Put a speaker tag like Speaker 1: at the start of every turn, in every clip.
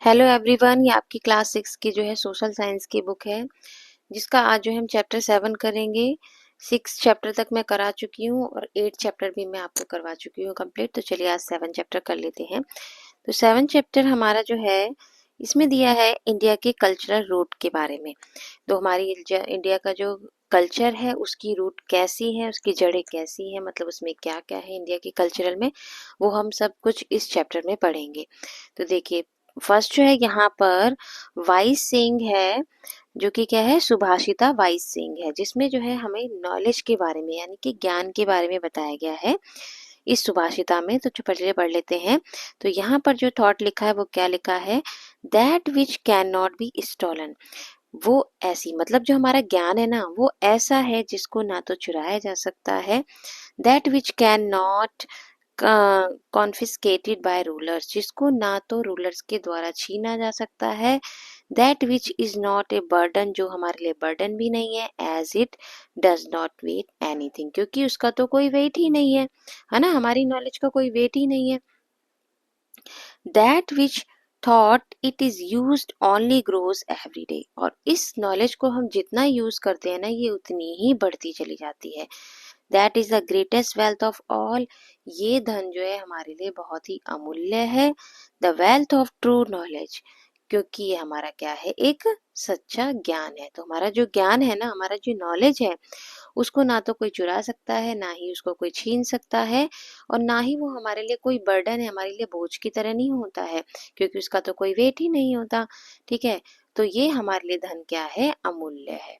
Speaker 1: Hello everyone, ये आपकी class 6 की जो है सोशल साइंस की बुक है, जिसका आज जो है हम चैप्टर 7 करेंगे। 6 चैप्टर तक मैं करा चुकी हूँ और 8 चैप्टर भी मैं आपको करवा चुकी हूँ कंप्लीट। तो चलिए आज 7 चैप्टर कर लेते हैं। तो 7 चैप्टर हमारा जो है, इसमें दिया है इंडिया के कल्चरल रूट के बारे में। तो हमारी इंडिया का जो कल्चर है उसकी रूट कैसी है, उसकी जड़ें कैसी है, मतलब उसमें क्या क्या है इंडिया के कल्चरल में, वो हम सब कुछ इस चैप्टर में पढ़ेंगे। तो देखिए, फर्स्ट जो है यहाँ पर वाइस सिंह है, जो कि क्या है, सुभाषिता वाइस सिंह है, जिसमें जो है हमें नॉलेज के बारे में यानी कि ज्ञान के बारे में बताया गया है इस सुभाषिता में। तो पहले पढ़ लेते हैं। तो यहाँ पर जो थॉट लिखा है वो क्या लिखा है, that which can not be stolen. वो ऐसी, मतलब जो हमारा ज्ञान है ना, वो ऐसा है जिसको ना तो चुराया जा सकता है। That which can not confiscated by rulers, जिसको ना तो रूलर्स के द्वारा छीना जा सकता है। That which is not a burden, जो हमारे लिए बर्डन भी नहीं है। As it does not weight anything, क्योंकि उसका तो कोई वेट ही नहीं है ना, हमारी नॉलेज का कोई वेट ही नहीं है। That which thought it is used only grows every day, और इस नॉलेज को हम जितना यूज करते हैं ना, ये उतनी ही बढ़ती चली जाती है। That is the greatest wealth of all, ये धन जो है हमारे लिए बहुत ही अमूल्य है। The wealth of true knowledge, क्योंकि ये हमारा क्या है, एक सच्चा ज्ञान है। तो हमारा जो ज्ञान है ना, हमारा जो नॉलेज है, उसको ना तो कोई चुरा सकता है, ना ही उसको कोई छीन सकता है, और ना ही वो हमारे लिए कोई बर्डन है, हमारे लिए बोझ की तरह नहीं होता है, क्योंकि उसका तो कोई वेट ही नहीं होता। ठीक है, तो ये हमारे लिए धन क्या है, अमूल्य है।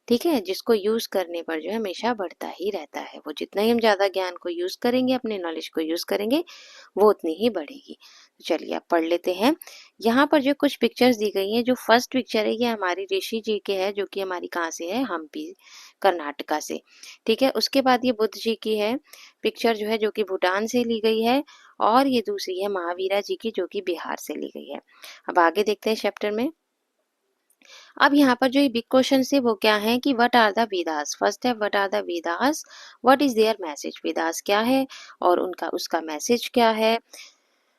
Speaker 1: ठीक है, जिसको यूज करने पर जो है हमेशा बढ़ता ही रहता है। वो जितना ही हम ज्यादा ज्ञान को यूज करेंगे, अपने नॉलेज को यूज करेंगे, वो उतनी ही बढ़ेगी। तो चलिए आप पढ़ लेते हैं। यहाँ पर जो कुछ पिक्चर्स दी गई हैं, जो फर्स्ट पिक्चर है ये हमारी ऋषि जी के है, जो कि हमारी कहाँ से है, हम्पी कर्नाटका से। ठीक है, उसके बाद ये बुद्ध जी की है पिक्चर, जो है जो कि भूटान से ली गई है। और ये दूसरी है महावीरा जी की, जो कि बिहार से ली गई है। अब आगे देखते हैं चैप्टर में। अब यहाँ पर जो ये बिग क्वेश्चन है वो क्या है कि what are the Vedas. First है what are the Vedas, what is their message. Vedas क्या है और उनका उसका मैसेज क्या है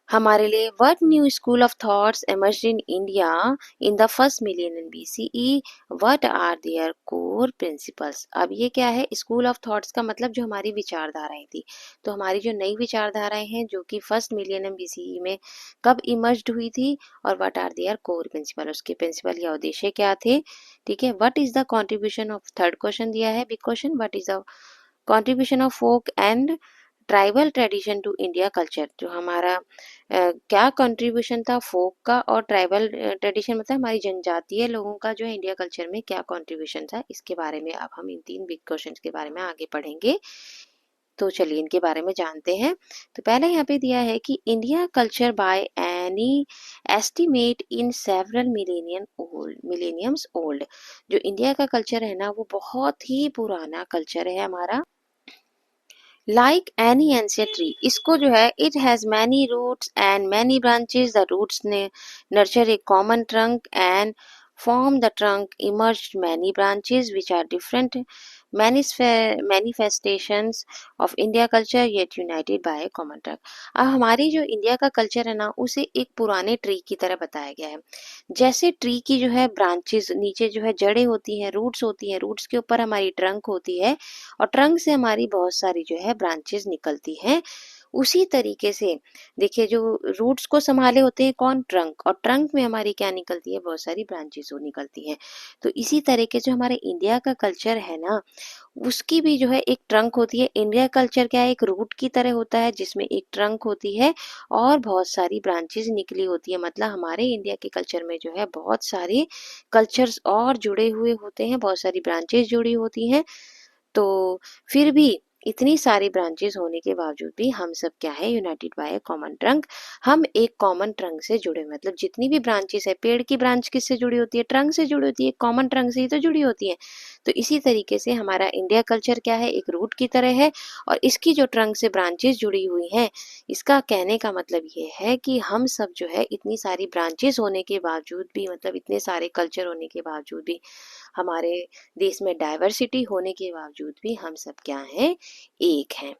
Speaker 1: हमारे लिए। What new school of thoughts emerged in India in the first million BCE, what are their core principles. अब ये क्या है, स्कूल ऑफ थॉट्स का मतलब जो हमारी विचारधाराएं थी। तो हमारी जो नई विचारधाराएं हैं, जो कि फर्स्ट मिलियन BCE में कब इमर्ज्ड हुई थी, और what are their core principle, उसके प्रिंसिपल या उद्देश्य क्या थे। ठीक है, what is the contribution of, third question दिया है big question, what is the contribution of folk and tribal tradition to India culture. जो हमारा क्या कंट्रीब्यूशन था फोक का और ट्राइबल ट्रेडिशन, मतलब हमारी जनजातीय लोगों का जो है इंडिया कल्चर में क्या कंट्रीब्यूशन था, इसके बारे में अब हम इन 3 बिग क्वेश्चंस के बारे में आगे पढ़ेंगे। तो चलिए इनके बारे में जानते हैं। तो पहले यहाँ पे दिया है कि India culture by any estimate in several millenniums old. जो इंडिया का कल्चर है ना, वो बहुत ही पुराना कल्चर है हमारा। लाइक एनी एंशियंट ट्री, इसको जो है, it has many roots and many branches. The roots ने nurture a common trunk and form the trunk emerged many branches which are different manifestations of India culture yet united by a common trunk। अब हमारी जो India का culture है ना, उसे एक पुराने ट्री की तरह बताया गया है। जैसे ट्री की जो है ब्रांचेस, नीचे जो है जड़ें होती हैं, रूट्स होती हैं, रूट्स के ऊपर हमारी ट्रंक होती है, और ट्रंक से हमारी बहुत सारी जो है ब्रांचेस निकलती हैं। उसी तरीके से देखिए, जो रूट्स को संभाले होते हैं कौन, ट्रंक, और ट्रंक में हमारी क्या निकलती है, बहुत सारी ब्रांचेस वो निकलती हैं। तो इसी तरीके से हमारे इंडिया का कल्चर है ना, उसकी भी जो है एक ट्रंक होती है। इंडिया कल्चर क्या है, एक रूट की तरह होता है, जिसमें एक ट्रंक होती है और बहुत सारी ब्रांचेस निकली होती है। मतलब हमारे इंडिया के कल्चर में जो है बहुत सारे कल्चर्स और जुड़े हुए होते हैं, बहुत सारी ब्रांचेस जुड़ी होती हैं। तो फिर भी इतनी सारी ब्रांचेस होने के बावजूद भी हम सब क्या है, यूनाइटेड बाय ए कॉमन ट्रंक। हम एक कॉमन ट्रंक से जुड़े, मतलब जितनी भी ब्रांचेस है, पेड़ की ब्रांच किससे जुड़ी होती है, ट्रंक से जुड़ी होती है, कॉमन ट्रंक से ही तो जुड़ी होती है। तो इसी तरीके से हमारा इंडिया कल्चर क्या है, एक रूट की तरह है, और इसकी जो ट्रंक से ब्रांचेस जुड़ी हुई हैं, इसका कहने का मतलब ये है कि हम सब जो है, इतनी सारी ब्रांचेस होने के बावजूद भी, मतलब इतने सारे कल्चर होने के बावजूद भी, हमारे देश में डाइवर्सिटी होने के बावजूद भी हम सब क्या हैं, एक हैं।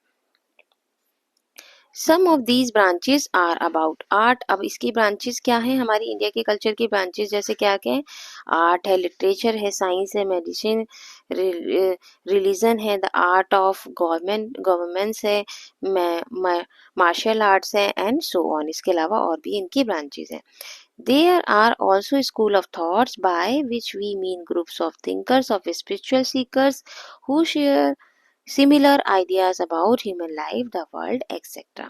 Speaker 1: Some of these branches are about art. अब इसकी ब्रांचेस क्या हैं, हमारी इंडिया के कल्चर की ब्रांचेस जैसे क्या क्या है, आर्ट है, लिटरेचर है, साइंस है, मेडिसिन, रिलीजन है, द आर्ट ऑफ गवर्नमेंट्स है, मार्शल आर्ट्स है, एंड सो ऑन। इसके अलावा और भी इनकी ब्रांचेस हैं। There are also school of thoughts by which we mean groups of thinkers of spiritual seekers who share similar ideas about human life, the world, etc.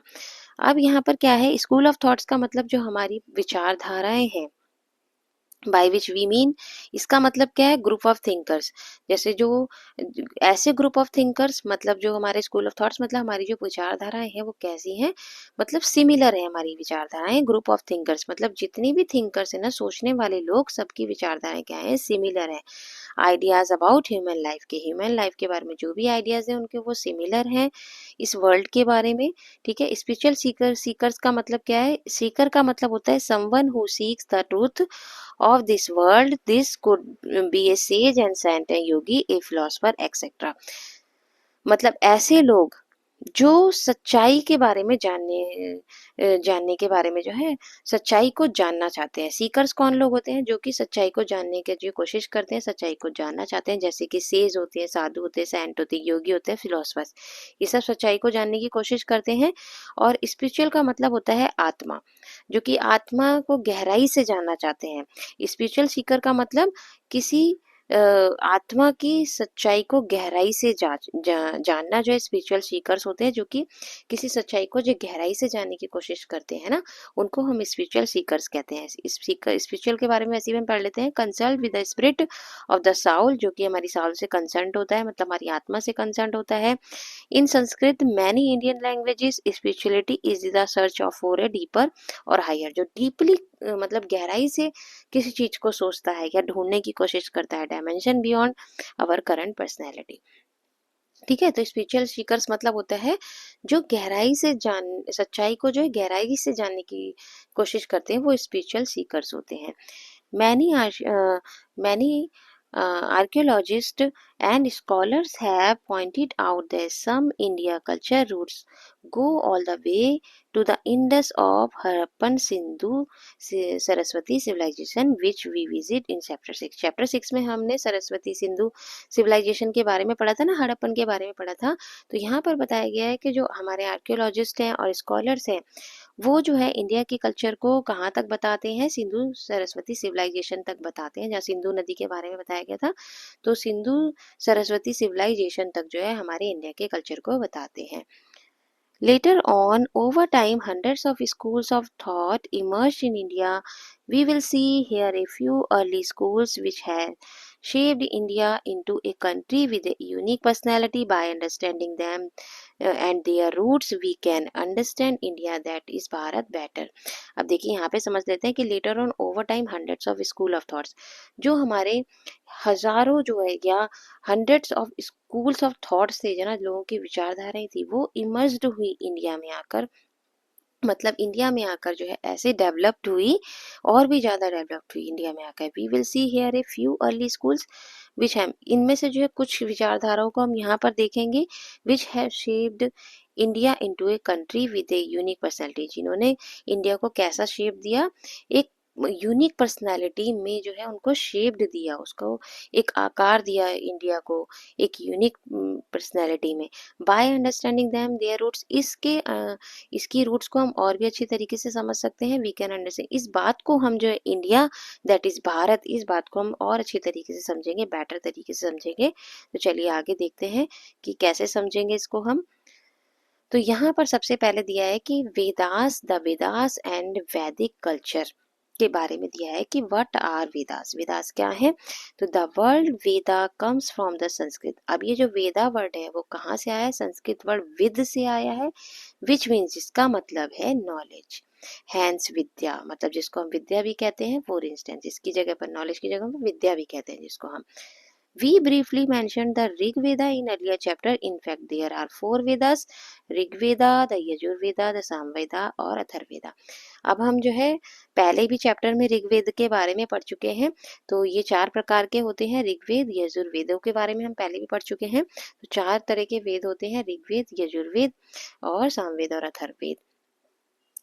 Speaker 1: अब यहाँ पर क्या है, स्कूल ऑफ थॉट्स का मतलब जो हमारी विचारधाराएं हैं, बाय विच वी मीन, इसका मतलब क्या है, ग्रुप ऑफ थिंकर्स। जैसे जो ऐसे ग्रुप ऑफ थिंकर्स, मतलब जो हमारे स्कूल ऑफ थॉट्स, मतलब हमारी जो विचारधाराएं हैं वो कैसी हैं, मतलब सिमिलर है हमारी विचारधाराएं। ग्रुप ऑफ थिंकर्स मतलब जितनी भी थिंकर्स है ना, सोचने वाले लोग, सबकी विचारधाराएं क्या है, सिमिलर है। आइडियाज अबाउट ह्यूमन लाइफ के बारे में जो भी आइडियाज हैं उनके, वो सिमिलर हैं इस वर्ल्ड के बारे में। ठीक है। स्पिरिचुअल सीकर्स का मतलब क्या है, सीकर का मतलब होता है someone who seeks the truth of this world. This could be a sage and saint, a yogi, a philosopher, etc. मतलब ऐसे लोग जो सच्चाई के बारे में जानने के बारे में जो है, सच्चाई को जानना चाहते हैं। सीकर्स कौन लोग होते हैं, जो कि सच्चाई को जानने की जो कोशिश करते हैं, सच्चाई को जानना चाहते हैं। जैसे कि सेज होते हैं, साधु होते हैं, सेंट होते हैं, योगी होते हैं, फिलोसफर्स, ये सब सच्चाई को जानने की कोशिश करते हैं। और स्पिरिचुअल का मतलब होता है आत्मा, जो कि आत्मा को गहराई से जानना चाहते हैं। स्पिरिचुअल सीकर का मतलब किसी आत्मा की सच्चाई को गहराई से जानना, जो स्पिरिचुअल सीकर्स होते हैं, जो कि किसी सच्चाई को जो गहराई से जानने की कोशिश करते हैं ना, उनको हम स्पिरिचुअल सीकर्स कहते हैं। स्पिरिचुअल के बारे में ऐसे ही हम पढ़ लेते हैं, consult with the spirit of the Saul, जो कि हमारी साउल से कंसर्न होता है, मतलब हमारी आत्मा से कंसर्न होता है। In Sanskrit many Indian languages, spirituality is the search of for a deeper और हायर, जो डीपली मतलब गहराई से किसी चीज को सोचता है या ढूंढने की कोशिश करता है, dimension beyond our current personality. ठीक है। तो स्पिरिचुअल सीकर्स मतलब होता है जो गहराई से सच्चाई को जो है गहराई से जानने की कोशिश करते हैं, वो स्पिरिचुअल सीकर्स होते हैं। Many many archaeologists and scholars have pointed out that some India culture roots go all the way to the Indus of Harappan Sindhu Saraswati civilization, which we visit in chapter 6. chapter 6 में हमने Saraswati Sindhu civilisation के बारे में पढ़ा था ना, हड़प्पन के बारे में पढ़ा था। तो यहाँ पर बताया गया है कि जो हमारे आर्कियोलॉजिस्ट हैं और स्कॉलर्स हैं, वो जो है इंडिया के कल्चर को कहाँ तक बताते हैं, सिंधु सरस्वती सिविलाइजेशन तक बताते हैं, जहाँ सिंधु नदी के बारे में बताया गया था। तो सिंधु सरस्वती सिविलाइजेशन तक जो है हमारे इंडिया के कल्चर को बताते हैं। Later on, over time, hundreds of schools of thought emerged in India. We will see here a few early schools which have shaped India into a country with a unique personality. By understanding them and their roots, we can understand India, that is Bharat, better. अब देखिए यहाँ पे समझ लेते हैं कि later on, over time, hundreds of school of thoughts, जो हमारे हजारों जो है या hundreds of schools of thoughts थे, जो ना लोगों की विचारधाराएं थी, वो इमर्ज्ड हुई इंडिया में आकर, मतलब इंडिया में आकर जो है ऐसे डेवलप्ड हुई, और भी ज़्यादा डेवलप्ड हुई इंडिया में आकर। We will see here a few early schools which have, इनमें से जो है कुछ विचारधाराओं को हम यहाँ पर देखेंगे, which have shaped India into a country with a unique personality, जिन्होंने इंडिया को कैसा शेप दिया, एक यूनिक पर्सनैलिटी में जो है उनको शेप्ड दिया, उसको एक आकार दिया इंडिया को एक यूनिक पर्सनैलिटी में। By understanding them their roots, इसकी रूट्स को हम और भी अच्छी तरीके से समझ सकते हैं। वी कैन अंडरस्टैंड, इस बात को हम जो है इंडिया, दैट इज भारत, इस बात को हम और अच्छी तरीके से समझेंगे, बेटर तरीके से समझेंगे। तो चलिए आगे देखते हैं कि कैसे समझेंगे इसको हम। तो यहाँ पर सबसे पहले दिया है कि वेदास एंड वैदिक कल्चर के बारे में दिया है कि व्हाट आर वेदास, वेदास क्या है। तो the word Veda comes from the Sanskrit. अब ये जो वेदा वर्ड है वो कहाँ से आया है, संस्कृत वर्ड विद से आया है, विच मीन्स, जिसका मतलब है नॉलेज। हैंस विद्या, मतलब जिसको हम विद्या भी कहते हैं, फॉर इंस्टेंस इसकी जगह पर, नॉलेज की जगह पर विद्या भी कहते हैं जिसको हम। We briefly mentioned the Rig Veda in earlier chapter. In fact, there are 4 Vedas: Rig Veda, the Yajur Veda, the Samveda और अथर्ववेदा। अब हम जो है पहले भी चैप्टर में ऋग्वेद के बारे में पढ़ चुके हैं। तो ये 4 प्रकार के होते हैं ऋग्वेद, यजुर्वेदों के बारे में हम पहले भी पढ़ चुके हैं। तो 4 तरह के वेद होते हैं, ऋग्वेद, यजुर्वेद और सामवेद और Atharvaveda.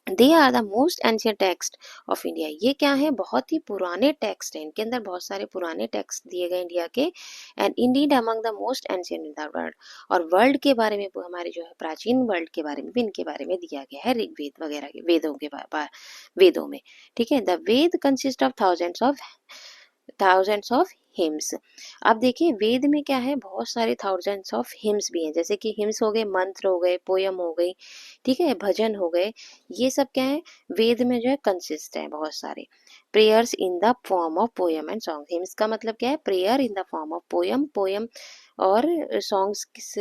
Speaker 1: They are the most ancient text of India. ये क्या है, बहुत ही पुराने टेक्स्ट हैं, इनके अंदर बहुत सारे पुराने टेक्स्ट दिए गए इंडिया के। And Indeed among the most ancient in the world. और वर्ल्ड के बारे में, हमारे जो है प्राचीन वर्ल्ड के बारे में भी इनके बारे में दिया गया है ऋग्वेद वगैरह के वेदों के वेदों में। ठीक है, the Veda consist of thousands of hymns. अब देखिए वेद में क्या है, बहुत सारे थाउजेंड्स ऑफ हिम्स भी हैं, जैसे कि हिम्स हो गए, मंत्र हो गए, पोयम हो गई, ठीक है, भजन हो गए। ये सब क्या है, वेद में जो है कंसिस्ट है बहुत सारे। Prayers in the form of poem and song. Hymns का मतलब क्या है, prayer in the form of poem, poem और सॉन्ग्स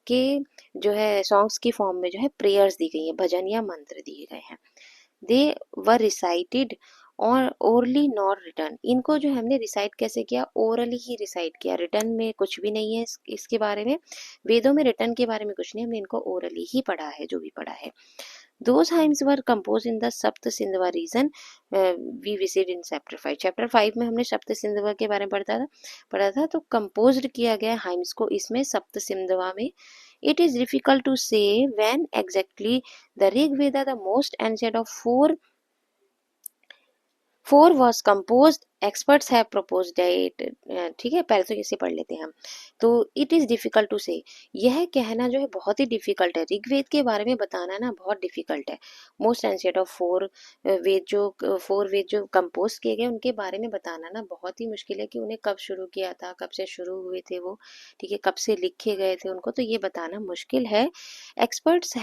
Speaker 1: के जो है सॉन्ग्स की फॉर्म में जो है प्रेयर्स दी गई है, भजन या मंत्र दिए गए हैं। दे वर रिसाइटेड और ओरली नॉट रिटर्न। इनको जो हमने रिसाइट कैसे किया, ओरली ही रिसाइट किया, रिटर्न में कुछ भी नहीं है इसके बारे में। वेदों में रिटर्न के बारे में कुछ नहीं, हमने इनको ओरली ही पढ़ा है, जो भी पढ़ा है। Those hymns were composed in the Sapta Sindhava region. We visit in chapter 5। Chapter 5 में हमने सप्त सिंधवा के बारे में पढ़ा था। तो कंपोज्ड किया गया हाइम्स को इसमें सप्त सिंधवा में। It is difficult to say when exactly the Rig Veda, the most ancient of four was composed. Experts have proposed date. ठीक है, पहले तो इसे पढ़ लेते हैं हम। तो इट इज डिफिकल्ट टू से, यह कहना जो है बहुत ही डिफिकल्ट है, ऋग्वेद के बारे में बताना ना बहुत डिफिकल्ट है। मोस्ट एंशिएंट ऑफ फोर वेद जो कंपोज किए गए उनके बारे में बताना ना बहुत ही मुश्किल है, कि उन्हें कब शुरू किया था, कब से शुरू हुए थे वो, ठीक है, कब से लिखे गए थे उनको, तो ये बताना मुश्किल है। Experts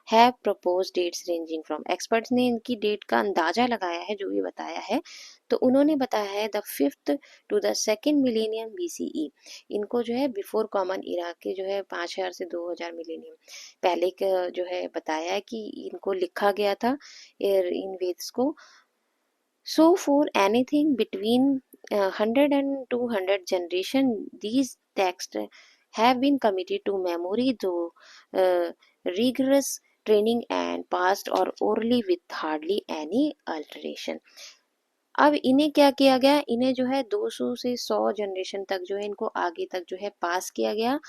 Speaker 1: have propose dates ranging from. Experts ने इनकी डेट का अंदाजा लगाया है, जो भी बताया है। तो उन्होंने बताया है the 5th to the 2nd millennium BCE। इनको जो है बिफोर कॉमन इरा के जो है 5000 से 2000 मिलेनियम पहले का जो है बताया है कि इनको लिखा गया था इन वेद्स को। So for anything between 100 and 200 generation, these texts have been committed to memory through rigorous training and passed or orally with hardly any alteration। अब इन्हें क्या किया गया, इन्हें जो है 200 से 100 जनरेशन तक जो है इनको आगे तक जो है पास किया गया,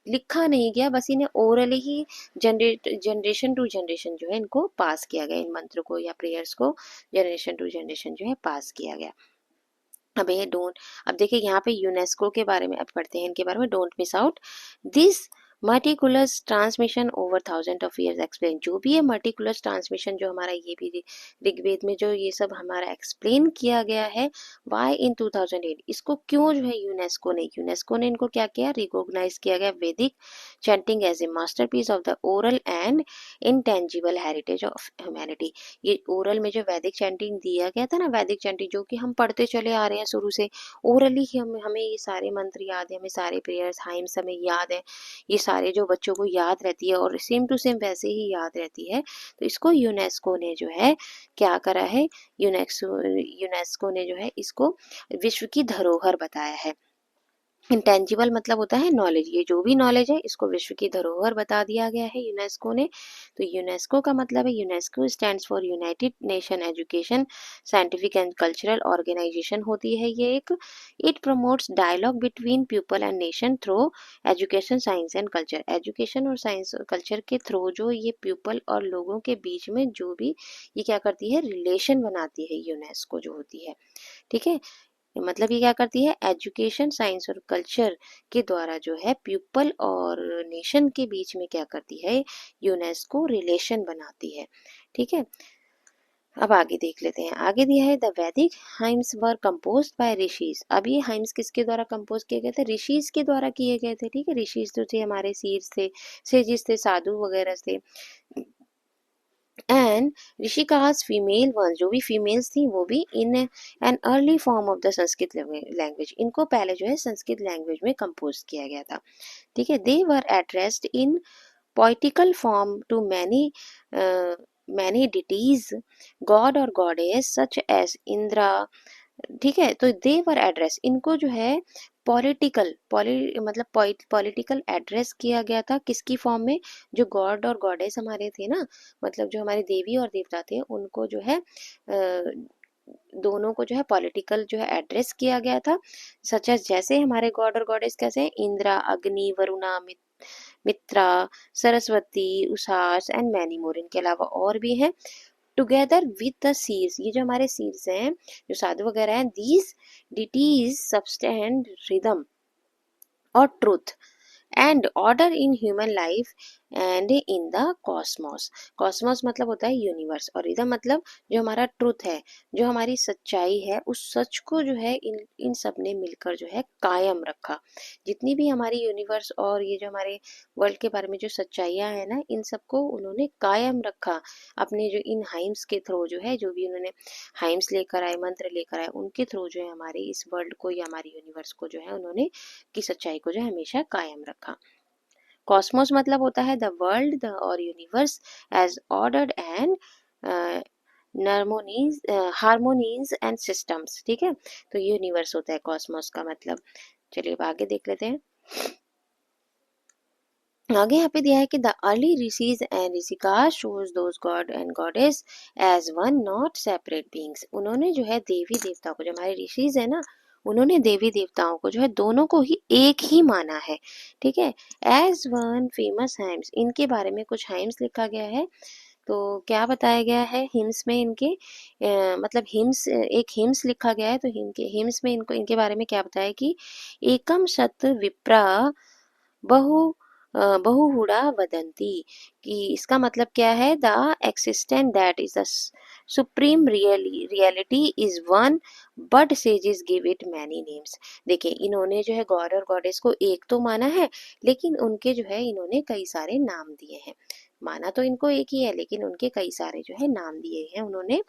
Speaker 1: लिखा नहीं गया, बस इन्हें ओरली ही जनरेशन टू जनरेशन जो है इनको पास किया गया, इन मंत्र को या प्रेयर्स को जनरेशन टू जनरेशन जो है पास किया गया। अब देखिए यहाँ पे यूनेस्को के बारे में अब पढ़ते हैं, इनके बारे में। Don't miss out this meticulous transmission over thousand of years explain. जो भी है मर्टिकुलस ट्रांसमिशन जो हमारा ये भी ऋग्वेद में जो ये सब हमारा एक्सप्लेन किया गया है, वाई इन 2008, इसको क्यों जो है यूनेस्को ने इनको क्या किया, रिकॉग्नाइज किया गया Vedic chanting as a masterpiece of the oral and intangible heritage of humanity. ये ओरल में जो वैदिक चैंटिंग दिया गया था ना, वैदिक चैंटिंग जो कि हम पढ़ते चले आ रहे हैं शुरू से, ओरली ही हमें ये सारे मंत्र याद है, हमें सारे प्रेयर्स हाइम्स हमें याद है, ये सारे जो बच्चों को याद रहती है और सेम टू सेम वैसे ही याद रहती है। तो इसको यूनेस्को ने जो है क्या करा है, यूनेस्को ने जो है इसको विश्व की धरोहर बताया है। इंटेंजिबल मतलब होता है नॉलेज, ये जो भी नॉलेज है इसको विश्व की धरोहर बता दिया गया है यूनेस्को ने। तो यूनेस्को का मतलब है, UNESCO stands for United Nation Education Scientific and Cultural Organisation होती है ये एक। It promotes dialogue between people and nation through education, science and culture. Education और साइंस और कल्चर के थ्रू जो ये पीपल और लोगों के बीच में जो भी ये क्या करती है, रिलेशन बनाती है यूनेस्को जो होती है, ठीक है। मतलब ये क्या करती है, एजुकेशन, साइंस और कल्चर के द्वारा जो है पीपल और नेशन के बीच में क्या करती है, यूनेस्को रिलेशन बनाती है, ठीक है। अब आगे देख लेते हैं, आगे दिया है द वैदिक हाइम्स वर कंपोज्ड बाय ऋषिज। अब ये हाइम्स किसके द्वारा कंपोज किए गए थे, ऋषिज के द्वारा किए गए थे, ठीक है। ऋषिज जो थे हमारे सीर्स थे, सेजिस थे, साधु वगैरह थे। एंड ऋषिकास फीमेल वन, जो भी फीमेल्स थी वो भी in an early form of the Sanskrit language, इनको पहले जो है संस्कृत लैंग्वेज में कंपोज किया गया था, ठीक है। They were addressed in poetical form to many deities, god और गॉडेस सच एज इंद्रा, ठीक है। तो दे वर एड्रेस, इनको जो है मतलब पॉलिटिकल एड्रेस किया गया था, किसकी फॉर्म में, जो गॉड और गॉडेस हमारे थे ना, मतलब जो हमारे देवी और देवता थे, उनको जो है दोनों को जो है पॉलिटिकल जो है एड्रेस किया गया था। सच एज, जैसे हमारे गॉड और गॉडेस कैसे हैं, इंद्रा, अग्नि, वरुणा, मित्रा, सरस्वती, उषास एंड मैनी मोर, इनके अलावा और भी हैं। टुगेदर विद द सीड्स, ये जो हमारे सीड्स हैं, जो साधु वगैरह हैं, दीज डिटीज सबस्टेंड रिदम और truth and order in human life and in the Cosmos. Cosmos मतलब होता है यूनिवर्स, और इधर मतलब जो हमारा ट्रुथ है, जो हमारी सच्चाई है, उस सच को जो है इन इन सब ने मिलकर जो है कायम रखा। जितनी भी हमारी यूनिवर्स और ये जो हमारे वर्ल्ड के बारे में जो सच्चाइयाँ हैं ना, इन सबको उन्होंने कायम रखा अपने जो इन हाइम्स के थ्रू, जो है जो भी उन्होंने हाइम्स लेकर आए, मंत्र लेकर आए, उनके थ्रू जो है हमारे इस वर्ल्ड को या हमारी यूनिवर्स को जो है उन्होंने की सच्चाई को जो है हमेशा कायम रखा। कॉस्मोस मतलब होता है द वर्ल्ड द और universe as ordered and harmonies harmonies and systems. ठीक है, तो यूनिवर्स होता है कॉस्मोस का मतलब। चलिए अब आगे देख लेते हैं। आगे यहाँ पे दिया है कि the early rishis and rishika shows those god and goddess as one not separate beings. उन्होंने जो है देवी देवता को, जो हमारे ऋषिज है ना, उन्होंने देवी देवताओं को जो है दोनों को ही एक ही माना है। ठीक है, एज वन फेमस हाइम्स, इनके बारे में कुछ हाइम्स लिखा गया है। तो क्या बताया गया है हिम्स में, इनके मतलब हिम्स, एक हिम्स लिखा गया है, तो इनके हिम्स में इनको इनके बारे में क्या बताया कि एकम सत विप्रा बहु बहुहुड़ा वदंती, कि इसका मतलब क्या है, the existent that is the supreme reality is one but sages give it many names. देखिए, इन्होंने जो है गॉड और गॉडेस को एक तो माना है, लेकिन उनके जो है इन्होंने कई सारे नाम दिए हैं। माना तो इनको एक ही है, लेकिन उनके कई सारे जो है नाम दिए हैं उन्होंने।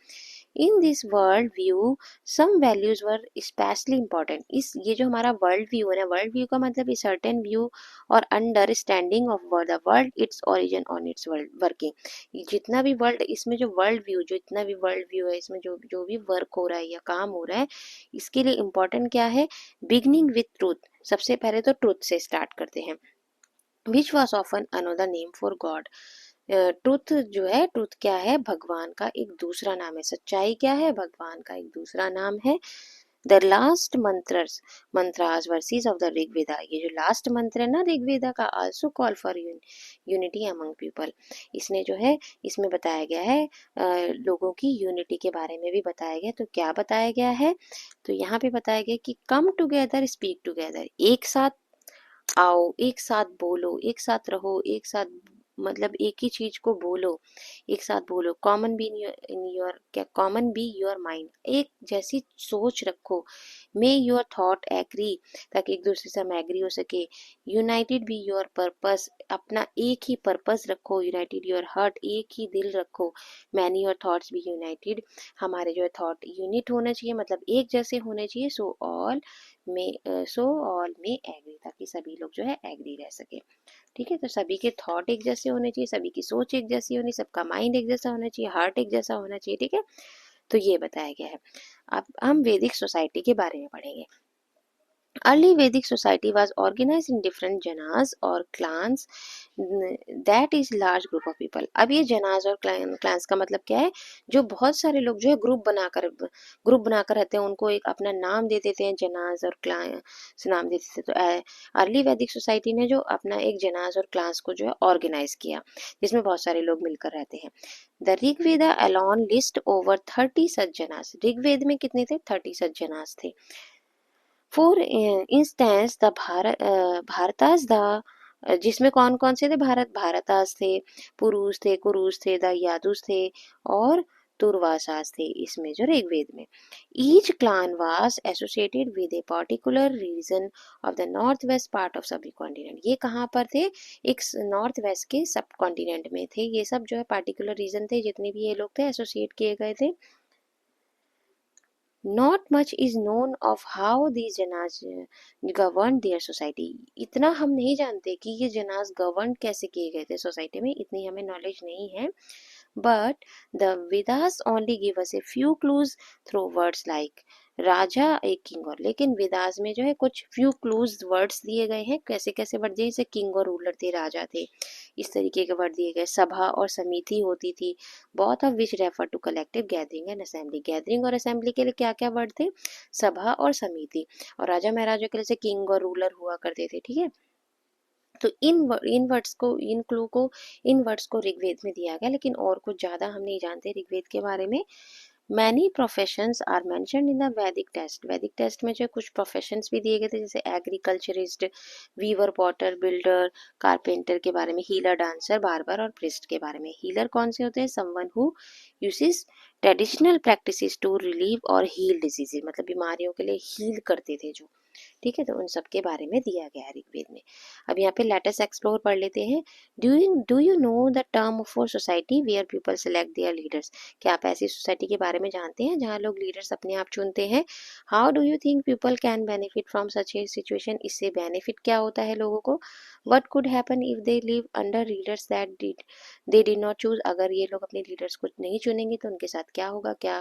Speaker 1: In this world view some values were specially important. इस ये जो हमारा वर्ल्ड व्यू है ना, वर्ल्ड व्यू का मतलब ए सर्टेन व्यू और understanding of the world, its origin on it's world working. जितना भी वर्ल्ड, इसमें जो वर्ल्ड व्यू, जो इतना भी वर्ल्ड व्यू है, इसमें जो जो भी वर्क हो रहा है या काम हो रहा है, इसके लिए इम्पोर्टेंट क्या है, बिगनिंग विथ ट्रूथ। सबसे पहले तो ट्रूथ से स्टार्ट करते हैं, which was often another name for God. Truth जो है, ट्रुथ क्या है, भगवान का एक दूसरा नाम है। सच्चाई क्या है, भगवान का एक दूसरा नाम है। The last mantras verses of the Rigveda, ये जो लास्ट मंत्र है ना ऋग्वेदा का, also call for unity among people. इसने जो है, इसमें बताया गया है लोगों की यूनिटी के बारे में भी बताया गया। तो क्या बताया गया है, तो यहाँ पे बताया गया कि कम टुगेदर स्पीक टुगेदर, एक साथ आओ, एक साथ बोलो, एक साथ रहो, एक साथ मतलब एक ही चीज को बोलो, एक साथ बोलो। कॉमन बी इन योर क्या, कॉमन बी योर माइंड, एक जैसी सोच रखो। मे योर थॉट एग्री, ताकि एक दूसरे से हम एग्री हो सके। यूनाइटेड बी योर पर्पस, अपना एक ही पर्पस रखो। यूनाइटेड योर हार्ट, एक ही दिल रखो। Many your thoughts be united, हमारे जो है थॉट यूनिट होना चाहिए, मतलब एक जैसे होने चाहिए। सो ऑल में एग्री, ताकि सभी लोग जो है एग्री रह सके। ठीक है, तो सभी के थॉट एक जैसे होने चाहिए, सभी की सोच एक जैसी होनी, सबका माइंड एक जैसा होना चाहिए, हार्ट एक जैसा होना चाहिए। ठीक है, तो ये बताया गया है। अब हम वैदिक सोसाइटी के बारे में पढ़ेंगे। Early Vedic society was organized in different janas or clans, that is large group of people। अब ये जनाज और क्लान्स का मतलब क्या है, जो बहुत सारे लोग जो है ग्रुप बनाकर रहते हैं, उनको एक अपना नाम दे देते हैं, जनाज और क्लास नाम दे देते हैं। तो अर्ली वैदिक सोसाइटी ने जो अपना एक जनाज और क्लास को जो है ऑर्गेनाइज किया, जिसमें बहुत सारे लोग मिलकर रहते हैं। The Rigveda alone list over 30 सज्जनास, ऋग्वेद में कितने थे, 30 सज्जनास थे। For instance the Bharatas the, जिसमें कौन कौन से थे, भारतास थे, पुरुष थे, कुरुष थे, द यादुस थे और तुर्वासास थे, इसमें जो ऋग्वेद में। Each clan was associated with a particular region of the north west part of subcontinent. ये कहाँ पर थे, एक नॉर्थ वेस्ट के सब कॉन्टिनेंट में थे। ये सब जो है पार्टिकुलर रीजन थे, जितने भी ये लोग थे एसोसिएट किए गए थे। Not much is known of how these Jinnah's governed their society। इतना हम नहीं जानते कि ये जनाज गवर्न कैसे किए गए थे सोसाइटी में, इतनी हमें नॉलेज नहीं है। but the Vedas only give us a few clues through words like राजा एक किंग और, लेकिन वेदास में जो है कुछ फ्यू क्लूज वर्ड्स दिए गए हैं, कैसे कैसे वर्ड दिए, जैसे किंग और रूलर थे, राजा थे, इस तरीके के वर्ड दिए गए। सभा और समिति होती थी, both of which refer to collective gathering and assembly. Gathering और असेंबली के लिए क्या क्या वर्ड थे, सभा और समिति। और राजा महाराजा के लिए से किंग और रूलर हुआ करते थे, ठीक है। तो इन वर्ड्स को, इन क्लू को, इन वर्ड्स को ऋग्वेद में दिया गया, लेकिन और कुछ ज़्यादा हम नहीं जानते ऋग्वेद के बारे में। Many professions are mentioned in the Vedic text. Vedic text में जो कुछ प्रोफेशंस भी दिए गए थे, जैसे agriculturist, weaver, potter, builder, carpenter के बारे में, हीलर, डांसर, बार्बर और प्रिस्ट के बारे में। हीलर कौन से होते हैं, someone who uses traditional practices to relieve और हील डिजीजेज, मतलब बीमारियों के लिए हील करते थे जो, ठीक है। तो उन सब के बारे में दिया गया है ऋग्वेद में। अब यहाँ पे लेटेस्ट एक्सप्लोर पढ़ लेते हैं। Do you know the term for society where people select their leaders. क्या आप ऐसी सोसाइटी के बारे में जानते हैं जहाँ लोग लीडर्स अपने आप चुनते हैं। How do you think people can benefit from such A situation. इससे बेनिफिट क्या होता है लोगों को। What could happen if they live under leaders that they did not choose. अगर ये लोग अपने लीडर्स को नहीं चुनेंगे तो उनके साथ क्या होगा, क्या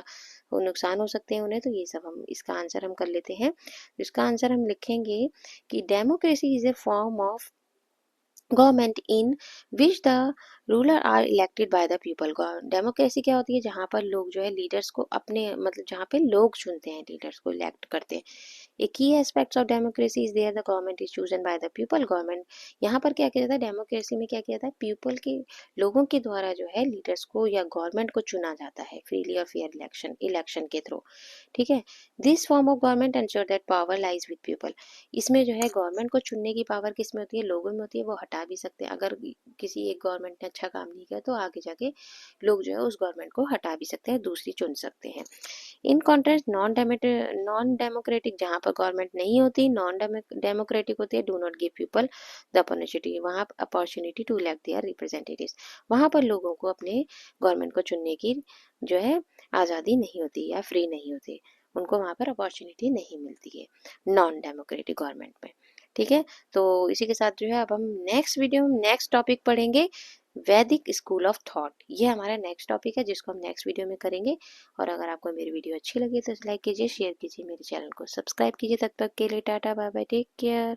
Speaker 1: वो नुकसान हो सकते हैं उन्हें। तो ये सब हम, इसका आंसर हम कर लेते हैं। इसका आंसर हम लिखेंगे कि democracy is a form of government in which the ruler are elected by the people. Democracy क्या होती है, जहाँ पर लोग जो है लीडर्स को अपने, मतलब जहाँ पे लोग चुनते हैं, लीडर्स को इलेक्ट करते हैं। A key aspects of democracy is there the government is chosen by the people. Government, यहाँ पर क्या किया जाता है, डेमोक्रेसी में क्या किया जाता है, पीपल के, लोगों के द्वारा जो है लीडर्स को या गवर्नमेंट को चुना जाता है, फ्रीली और फेयर इलेक्शन के थ्रू, ठीक है। This form of government ensure that power lies with people. इसमें जो है गवर्नमेंट को चुनने की पावर किस में होती है, लोगों में होती है। वो हटा भी सकते हैं, अगर किसी एक गवर्नमेंट ने अच्छा काम नहीं किया तो आगे जाके लोग जो है उस गवर्नमेंट को हटा भी सकते हैं, दूसरी चुन सकते हैं। इन कॉन्ट्रेस्ट नॉन डेमोक्रेटिक, जहाँ पर गवर्नमेंट नहीं होती, नॉन डेमोक्रेटिक होती है, do not give people the opportunity, वहाँ opportunity to elect their representatives. वहाँ पर लोगों को अपने गवर्नमेंट को चुनने की जो है आज़ादी नहीं होती या फ्री नहीं होती, उनको वहाँ पर अपॉर्चुनिटी नहीं मिलती है नॉन डेमोक्रेटिक गवर्नमेंट में, ठीक है। तो इसी के साथ जो है अब हम नेक्स्ट वीडियो में नेक्स्ट टॉपिक पढ़ेंगे, वैदिक स्कूल ऑफ थॉट। ये हमारा नेक्स्ट टॉपिक है जिसको हम नेक्स्ट वीडियो में करेंगे। और अगर आपको मेरी वीडियो अच्छी लगी तो लाइक कीजिए, शेयर कीजिए, मेरे चैनल को सब्सक्राइब कीजिए। तब तक के लिए tata bye bye, take care.